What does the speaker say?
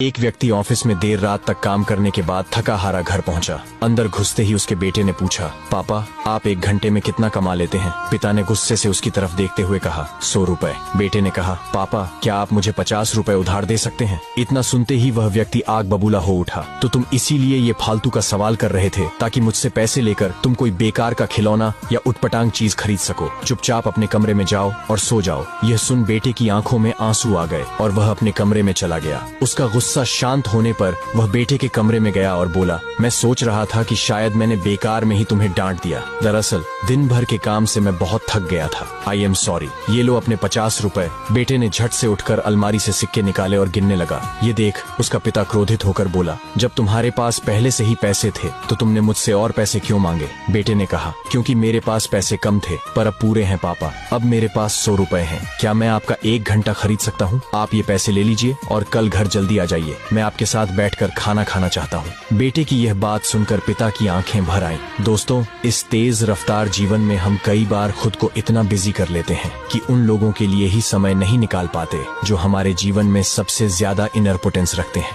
एक व्यक्ति ऑफिस में देर रात तक काम करने के बाद थका हारा घर पहुंचा। अंदर घुसते ही उसके बेटे ने पूछा, पापा आप 1 घंटे में कितना कमा लेते हैं? पिता ने गुस्से से उसकी तरफ देखते हुए कहा, 100 रुपए। बेटे ने कहा, पापा क्या आप मुझे 50 रुपए उधार दे सकते हैं? इतना सुनते ही वह व्यक्ति आग बबूला हो उठा। तो तुम इसीलिए ये फालतू का सवाल कर रहे थे ताकि मुझसे पैसे लेकर तुम कोई बेकार का खिलौना या उटपटांग चीज खरीद सको। चुपचाप अपने कमरे में जाओ और सो जाओ। यह सुन बेटे की आंखों में आंसू आ गए और वह अपने कमरे में चला गया। उसका गुस्सा शांत होने पर वह बेटे के कमरे में गया और बोला, मैं सोच रहा था कि शायद मैंने बेकार में ही तुम्हें डांट दिया। दरअसल दिन भर के काम से मैं बहुत थक गया था। I am sorry. ये लो अपने 50 रुपए। बेटे ने झट से उठकर अलमारी से सिक्के निकाले और गिनने लगा। ये देख, उसका पिता क्रोधित होकर बोला, जब तुम्हारे पास पहले से ही पैसे थे तो तुमने मुझसे और पैसे क्यों मांगे? बेटे ने कहा, क्योंकि मेरे पास पैसे कम थे पर अब पूरे हैं पापा। अब मेरे पास 100 रुपए हैं। क्या मैं आपका 1 घंटा खरीद सकता हूँ? आप ये पैसे ले लीजिए और कल घर जल्दी आ जाइए। मैं आपके साथ बैठकर खाना खाना चाहता हूँ। बेटे की यह बात सुनकर पिता की आंखें भर आईं। दोस्तों, इस तेज रफ्तार जीवन में हम कई बार खुद को इतना बिजी कर लेते हैं कि उन लोगों के लिए ही समय नहीं निकाल पाते जो हमारे जीवन में सबसे ज्यादा इनर पोटेंस रखते हैं।